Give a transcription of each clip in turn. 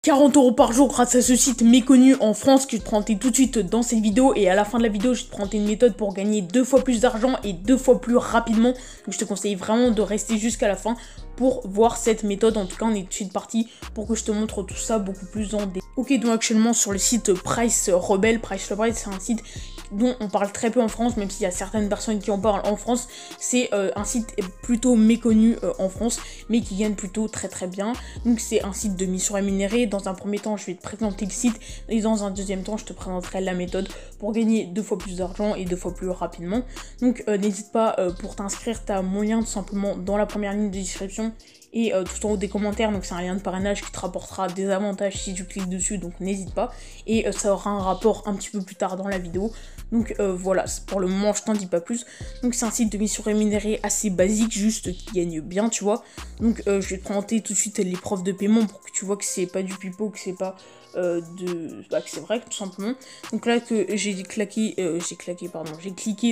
40 € par jour grâce à ce site méconnu en France que je te présentais tout de suite dans cette vidéo. Et à la fin de la vidéo, je te présentais une méthode pour gagner 2 fois plus d'argent et 2 fois plus rapidement. Donc je te conseille vraiment de rester jusqu'à la fin pour voir cette méthode. En tout cas, on est tout de suite parti pour que je te montre tout ça beaucoup plus en détail. Ok, donc actuellement sur le site Price Rebel, c'est un site dont on parle très peu en France, même s'il y a certaines personnes qui en parlent en France. C'est un site plutôt méconnu en France, mais qui gagne plutôt très bien. Donc c'est un site de mission rémunérée. Dans un premier temps, je vais te présenter le site, et dans un deuxième temps, je te présenterai la méthode pour gagner 2 fois plus d'argent et 2 fois plus rapidement. Donc n'hésite pas, pour t'inscrire, tu as mon lien tout simplement dans la première ligne de description et tout en haut des commentaires. Donc c'est un lien de parrainage qui te rapportera des avantages si tu cliques dessus, donc n'hésite pas, et ça aura un rapport un petit peu plus tard dans la vidéo. Donc voilà, pour le moment je t'en dis pas plus. Donc c'est un site de mission rémunérée assez basique, juste qui gagne bien, tu vois. Donc je vais te présenter tout de suite les preuves de paiement pour que tu vois que c'est pas du pipeau, que c'est pas que c'est vrai tout simplement. Donc là que j'ai cliqué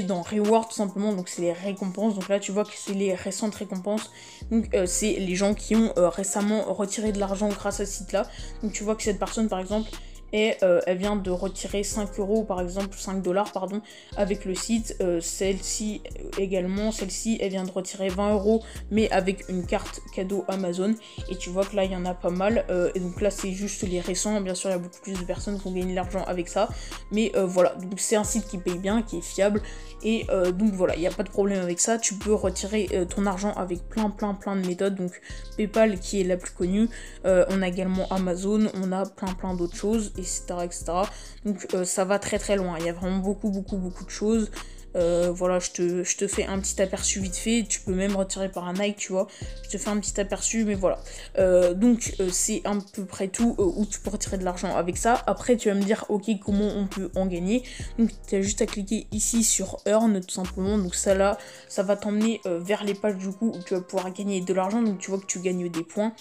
dans reward tout simplement, donc c'est les récompenses. Donc là tu vois que c'est les récentes récompenses, donc c'est les gens qui ont récemment retiré de l'argent grâce à ce site là. Donc tu vois que cette personne par exemple, et elle vient de retirer 5 € par exemple, 5 $ pardon, avec le site. Celle-ci également, elle vient de retirer 20 € mais avec une carte cadeau Amazon, et tu vois que là il y en a pas mal, et donc là c'est juste les récents. Bien sûr il y a beaucoup plus de personnes qui ont gagné de l'argent avec ça, mais voilà, donc c'est un site qui paye bien, qui est fiable, et donc voilà, il n'y a pas de problème avec ça. Tu peux retirer ton argent avec plein de méthodes. Donc PayPal qui est la plus connue, on a également Amazon, on a plein d'autres choses, etc. Donc ça va très loin, il y a vraiment beaucoup de choses. Voilà, je te fais un petit aperçu vite fait. Tu peux même retirer par un Nike, tu vois. Je te fais un petit aperçu, mais voilà. Donc c'est à peu près tout où tu peux retirer de l'argent avec ça. Après tu vas me dire, ok, comment on peut en gagner. Donc tu as juste à cliquer ici sur Earn tout simplement. Donc ça là, ça va t'emmener vers les pages du coup où tu vas pouvoir gagner de l'argent. Donc tu vois que tu gagnes des points.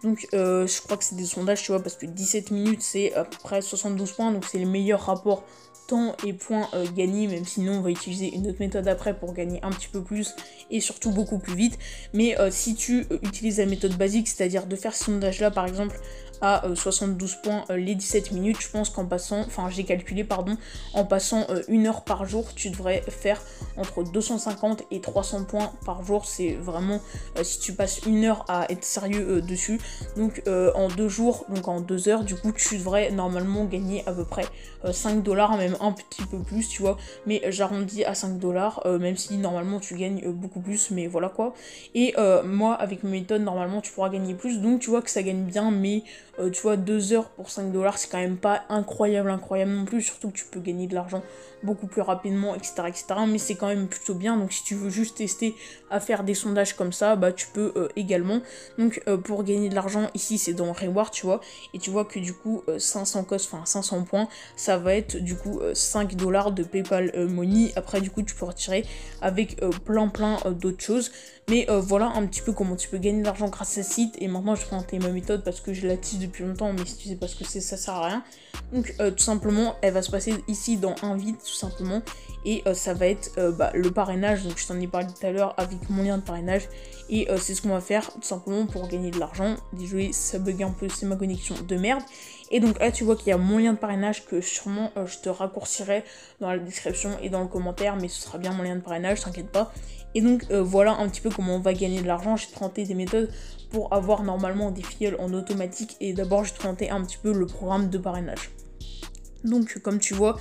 Donc je crois que c'est des sondages, tu vois, parce que 17 minutes c'est à peu près 72 points. Donc c'est le meilleur rapport temps et points gagnés, même sinon on va utiliser une autre méthode après pour gagner un petit peu plus et surtout beaucoup plus vite. Mais si tu utilises la méthode basique, c'est-à-dire de faire ce sondage là par exemple à 72 points les 17 minutes, je pense qu'en passant, enfin j'ai calculé pardon, en passant 1 heure par jour, tu devrais faire entre 250 et 300 points par jour. C'est vraiment si tu passes 1 heure à être sérieux dessus. Donc en 2 jours, donc en 2 heures, du coup tu devrais normalement gagner à peu près 5 $, même un petit peu plus, tu vois, mais j'arrondis à 5 $, même si normalement tu gagnes beaucoup plus, mais voilà quoi. Et moi avec mes méthodes normalement tu pourras gagner plus, donc tu vois que ça gagne bien, mais tu vois 2 heures pour 5 $, c'est quand même pas incroyable non plus, surtout que tu peux gagner de l'argent beaucoup plus rapidement, etc. Mais c'est quand même plutôt bien. Donc si tu veux juste tester à faire des sondages comme ça, bah tu peux également. Donc pour gagner de l'argent ici c'est dans Reward, tu vois, et tu vois que du coup 500 points, ça va être du coup 5 $ de PayPal Money. Après du coup tu peux retirer avec plein d'autres choses. Mais voilà un petit peu comment tu peux gagner de l'argent grâce à ce site. Et maintenant je vais présenter ma méthode parce que je la tease depuis longtemps, mais si tu sais pas ce que c'est, ça sert à rien. Donc tout simplement elle va se passer ici dans invite tout simplement, et ça va être le parrainage. Donc je t'en ai parlé tout à l'heure avec mon lien de parrainage, et c'est ce qu'on va faire tout simplement pour gagner de l'argent. Désolé, ça bug un peu, c'est ma connexion de merde. Et donc là tu vois qu'il y a mon lien de parrainage que sûrement je te raccourcirai dans la description et dans le commentaire, mais ce sera bien mon lien de parrainage, t'inquiète pas. Et donc voilà un petit peu comment on va gagner de l'argent. Je vais te présenter des méthodes pour avoir normalement des filleuls en automatique, et d'abord je vais te présenter un petit peu le programme de parrainage. Donc comme tu vois,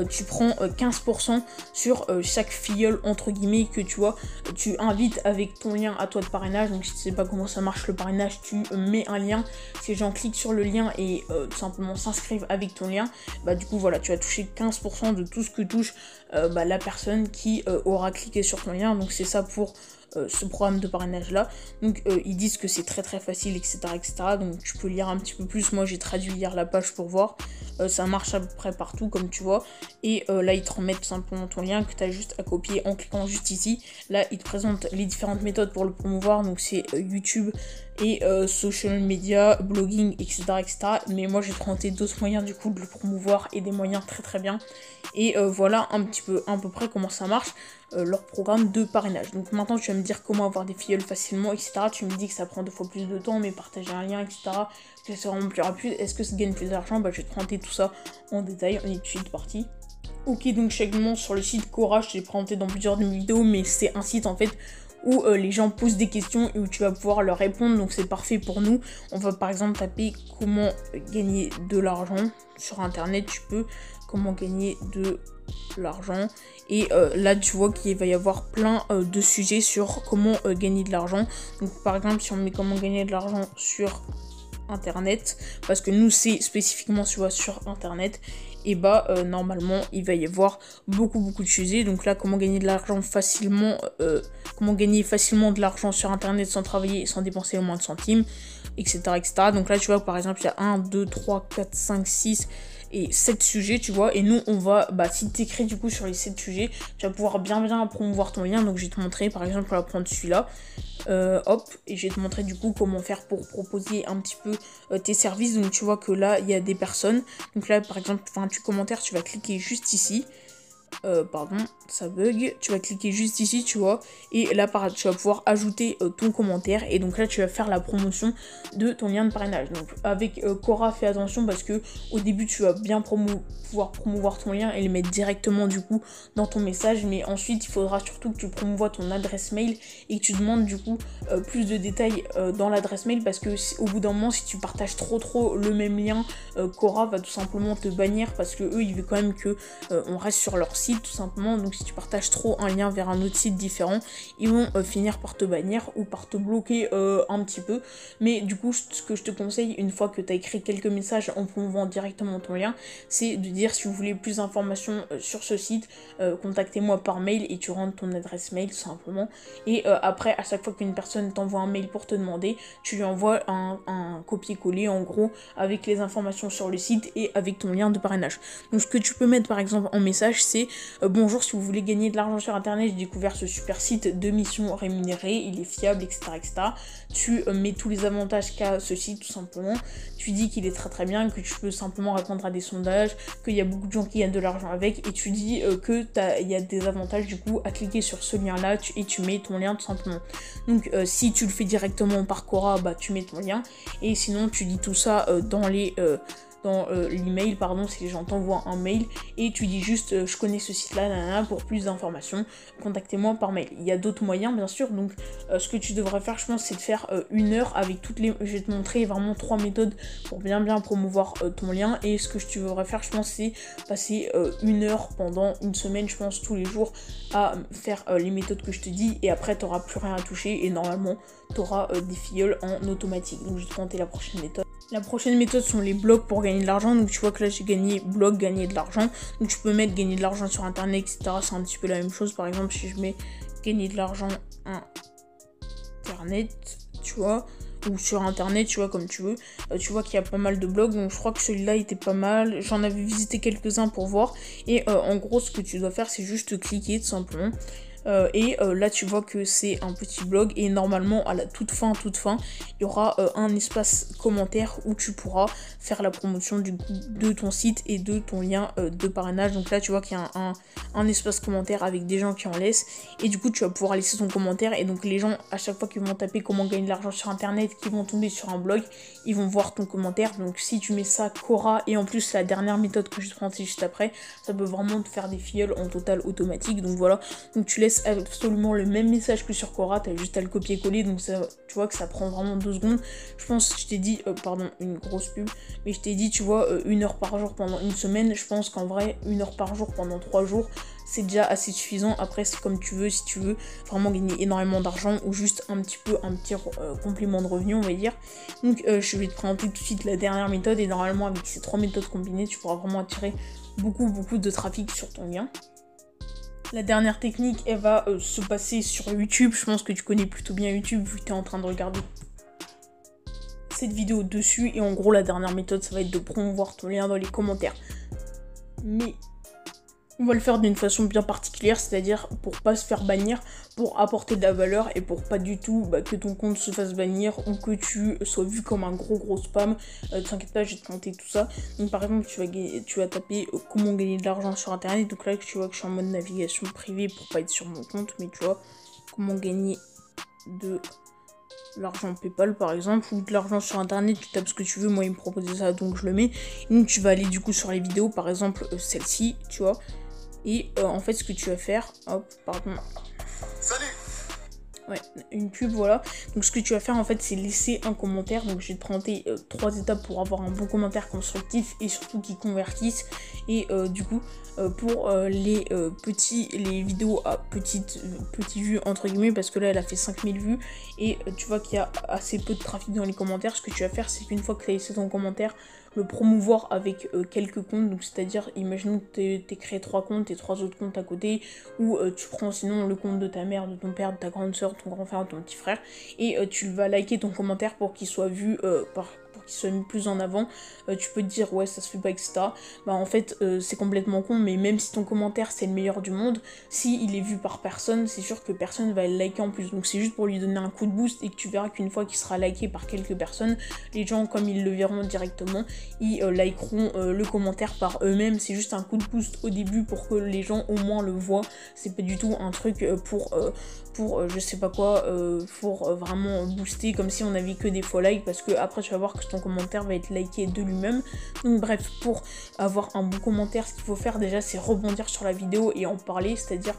tu prends 15% sur chaque filleul entre guillemets que tu vois, tu invites avec ton lien à toi de parrainage. Donc si tu sais pas comment ça marche le parrainage, tu mets un lien, ces gens cliquent sur le lien et tout simplement s'inscrivent avec ton lien, bah du coup voilà, tu vas toucher 15% de tout ce que touche la personne qui aura cliqué sur ton lien. Donc c'est ça pour ce programme de parrainage là. Donc ils disent que c'est très facile, etc. Donc tu peux lire un petit peu plus. Moi j'ai traduit hier la page pour voir. Ça marche à peu près partout comme tu vois. Et là ils te remettent tout simplement ton lien que tu as juste à copier en cliquant juste ici. Là ils te présentent les différentes méthodes pour le promouvoir. Donc c'est YouTube, et social media, blogging, etc., etc. Mais moi j'ai présenté d'autres moyens du coup de le promouvoir et des moyens très très bien. Et voilà un petit peu à peu près comment ça marche, leur programme de parrainage. Donc maintenant tu vas me dire comment avoir des filleuls facilement, etc. Tu me dis que ça prend 2 fois plus de temps, mais partager un lien, etc. Que c'est vraiment plus rapide. Est-ce que ça gagne plus d'argent? Bah je vais te présenter tout ça en détail. On est tout de suite parti. Ok, donc chaque sur le site Quora, je t'ai présenté dans plusieurs de mes vidéos, mais c'est un site en fait où les gens posent des questions et où tu vas pouvoir leur répondre, donc c'est parfait pour nous. On va par exemple taper comment gagner de l'argent sur internet, tu peux comment gagner de l'argent et là tu vois qu'il va y avoir plein de sujets sur comment gagner de l'argent. Donc par exemple si on met comment gagner de l'argent sur internet, parce que nous c'est spécifiquement tu vois sur internet, et bah normalement il va y avoir beaucoup de sujets. Donc là comment gagner de l'argent facilement, comment gagner facilement de l'argent sur internet sans travailler et sans dépenser au moins de centimes, etc., etc. Donc là tu vois par exemple il y a 1, 2, 3, 4, 5, 6 et 7 sujets, tu vois, et nous on va, bah si tu écris du coup sur les 7 sujets, tu vas pouvoir bien promouvoir ton lien. Donc je vais te montrer, par exemple on va prendre celui-là, hop, et je vais te montrer du coup comment faire pour proposer un petit peu tes services. Donc tu vois que là il y a des personnes, donc là par exemple, enfin tu commentaires, tu vas cliquer juste ici. Pardon, ça bug. Tu vas cliquer juste ici, tu vois, et là tu vas pouvoir ajouter ton commentaire, et donc là tu vas faire la promotion de ton lien de parrainage. Donc avec Quora, fais attention parce que au début tu vas bien pouvoir promouvoir ton lien et le mettre directement du coup dans ton message, mais ensuite il faudra surtout que tu promouvoies ton adresse mail et que tu demandes du coup plus de détails dans l'adresse mail, parce que au bout d'un moment si tu partages trop le même lien, Quora va tout simplement te bannir, parce que eux ils veulent quand même que on reste sur leur site tout simplement. Donc si tu partages trop un lien vers un autre site différent, ils vont finir par te bannir ou par te bloquer un petit peu. Mais du coup ce que je te conseille, une fois que tu as écrit quelques messages en promouvant directement ton lien, c'est de dire si vous voulez plus d'informations sur ce site, contactez-moi par mail, et tu rentres ton adresse mail tout simplement. Et après à chaque fois qu'une personne t'envoie un mail pour te demander, tu lui envoies un copier-coller en gros avec les informations sur le site et avec ton lien de parrainage. Donc ce que tu peux mettre par exemple en message, c'est bonjour, si vous voulez gagner de l'argent sur internet, j'ai découvert ce super site de mission rémunérée, il est fiable, etc., etc. Tu mets tous les avantages qu'a ce site tout simplement. Tu dis qu'il est très bien, que tu peux simplement répondre à des sondages, qu'il y a beaucoup de gens qui gagnent de l'argent avec, et tu dis il y a des avantages du coup à cliquer sur ce lien là, et tu mets ton lien tout simplement. Donc si tu le fais directement par Quora, bah tu mets ton lien, et sinon tu dis tout ça dans l'email, pardon, si les gens t'envoient un mail, et tu dis juste je connais ce site là, pour plus d'informations contactez-moi par mail. Il y a d'autres moyens bien sûr, donc ce que tu devrais faire je pense c'est de faire 1 heure avec toutes les, je vais te montrer vraiment 3 méthodes pour bien promouvoir ton lien. Et ce que tu devrais faire je pense c'est passer 1 heure pendant une semaine, je pense tous les jours, à faire les méthodes que je te dis, et après t'auras plus rien à toucher et normalement t'auras des filleuls en automatique. Donc je vais te présenter la prochaine méthode. La prochaine méthode sont les blogs pour gagner de l'argent. Donc tu vois que là j'ai gagné blog, gagner de l'argent. Donc tu peux mettre gagner de l'argent sur internet, etc. C'est un petit peu la même chose. Par exemple si je mets gagner de l'argent internet, tu vois, ou sur internet, tu vois, comme tu veux, tu vois qu'il y a pas mal de blogs. Donc je crois que celui-là était pas mal, j'en avais visité quelques-uns pour voir. Et en gros ce que tu dois faire c'est juste cliquer tout simplement. Et là tu vois que c'est un petit blog, et normalement à la toute fin il y aura un espace commentaire où tu pourras faire la promotion de ton site et de ton lien de parrainage. Donc là tu vois qu'il y a un espace commentaire avec des gens qui en laissent, et du coup tu vas pouvoir laisser ton commentaire, et donc les gens à chaque fois qu'ils vont taper comment gagner de l'argent sur internet, qu'ils vont tomber sur un blog, ils vont voir ton commentaire. Donc si tu mets ça Quora, et en plus la dernière méthode que je te présente juste après, ça peut vraiment te faire des filleuls en total automatique. Donc voilà, donc tu laisses absolument le même message que sur Quora, t'as juste à le copier-coller. Donc ça, tu vois que ça prend vraiment 2 secondes. Je pense, je t'ai dit, pardon, une grosse pub, mais je t'ai dit, tu vois, 1 heure par jour pendant une semaine. Je pense qu'en vrai, 1 heure par jour pendant 3 jours, c'est déjà assez suffisant. Après, c'est comme tu veux, si tu veux vraiment gagner énormément d'argent, ou juste un petit complément de revenu, on va dire. Donc je vais te présenter tout de suite la dernière méthode, et normalement avec ces 3 méthodes combinées, tu pourras vraiment attirer beaucoup de trafic sur ton lien. La dernière technique, elle va se passer sur YouTube. Je pense que tu connais plutôt bien YouTube vu que tu es en train de regarder cette vidéo dessus. Et en gros, la dernière méthode, ça va être de promouvoir ton lien dans les commentaires. Mais On va le faire d'une façon bien particulière, c'est-à-dire pour pas se faire bannir, pour apporter de la valeur et pour pas du tout que ton compte se fasse bannir ou que tu sois vu comme un gros spam. T'inquiète pas, je vais te monter tout ça. Donc par exemple, tu vas taper comment gagner de l'argent sur internet. Donc là, tu vois que je suis en mode navigation privée pour pas être sur mon compte, mais tu vois, comment gagner de l'argent PayPal par exemple, ou de l'argent sur internet, tu tapes ce que tu veux, moi il me proposait ça donc je le mets. Et donc tu vas aller du coup sur les vidéos, par exemple celle-ci, tu vois. Et en fait, ce que tu vas faire, hop, pardon. Salut. Ouais, une pub, voilà. Donc ce que tu vas faire en fait, c'est laisser un commentaire. Donc je vais te présenter 3 étapes pour avoir un bon commentaire constructif et surtout qui convertisse. Et du coup, pour les vidéos à petite vue entre guillemets, parce que là elle a fait 5000 vues et tu vois qu'il y a assez peu de trafic dans les commentaires. Ce que tu vas faire, c'est qu'une fois que tu as laissé ton commentaire, le promouvoir avec quelques comptes. Donc c'est à dire, imaginons que tu as créé 3 comptes et 3 autres comptes à côté, ou tu prends sinon le compte de ta mère, de ton père, de ta grande soeur, ton grand frère, de ton petit frère, et tu vas liker ton commentaire pour qu'il soit vu pour qu'il soit mis plus en avant. Tu peux te dire ouais ça se fait pas, etc. Bah en fait c'est complètement con, mais même si ton commentaire c'est le meilleur du monde, si il est vu par personne, c'est sûr que personne va le liker en plus. Donc c'est juste pour lui donner un coup de boost, et que tu verras qu'une fois qu'il sera liké par quelques personnes, les gens comme ils le verront directement, ils likeront le commentaire par eux-mêmes. C'est juste un coup de boost au début pour que les gens au moins le voient. C'est pas du tout un truc pour je sais pas quoi, pour vraiment booster comme si on avait que des faux likes, parce que après tu vas voir que ton commentaire va être liké de lui-même. Donc bref, pour avoir un bon commentaire, ce qu'il faut faire déjà, c'est rebondir sur la vidéo et en parler, c'est-à-dire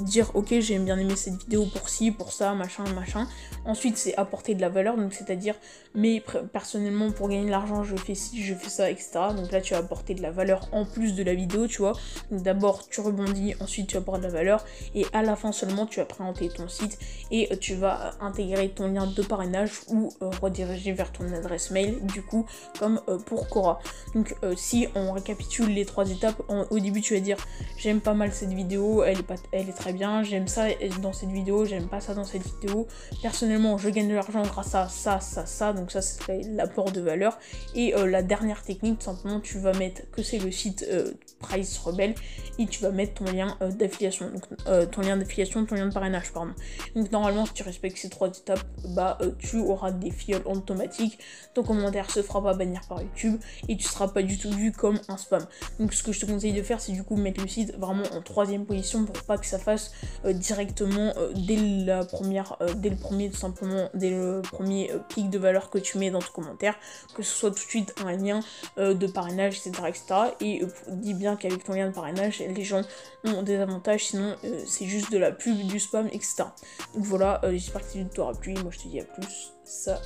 dire ok j'ai bien aimé cette vidéo pour ci, pour ça, machin. Ensuite c'est apporter de la valeur, donc c'est-à-dire mais personnellement pour gagner de l'argent je fais ci, je fais ça, etc. Donc là tu vas apporter de la valeur en plus de la vidéo, tu vois. Donc d'abord tu rebondis, ensuite tu apportes de la valeur, et à la fin seulement tu vas présenter ton site et tu vas intégrer ton lien de parrainage ou rediriger vers ton adresse mail, du coup comme pour Quora. Donc si on récapitule les 3 étapes, au début tu vas dire j'aime pas mal cette vidéo, elle est très bien, j'aime ça dans cette vidéo, j'aime pas ça dans cette vidéo, personnellement je gagne de l'argent grâce à ça, donc ça c'est l'apport de valeur. Et la dernière technique, tout simplement, tu vas mettre que c'est le site Price Rebelle, et tu vas mettre ton lien d'affiliation, donc ton lien d'affiliation, ton lien de parrainage, pardon. Donc normalement si tu respectes ces 3 étapes, bah tu auras des fioles automatiques, ton commentaire se fera pas bannir par YouTube et tu seras pas du tout vu comme un spam. Donc ce que je te conseille de faire, c'est du coup mettre le site vraiment en 3e position pour pas que ça fasse directement dès le premier pic de valeur que tu mets dans ton commentaire, que ce soit tout de suite un lien de parrainage, etc. Et dis bien qu'avec ton lien de parrainage, les gens ont des avantages, sinon c'est juste de la pub, du spam, etc. Donc voilà, j'espère que cette vidéo t'aura plu, moi je te dis à plus, ça.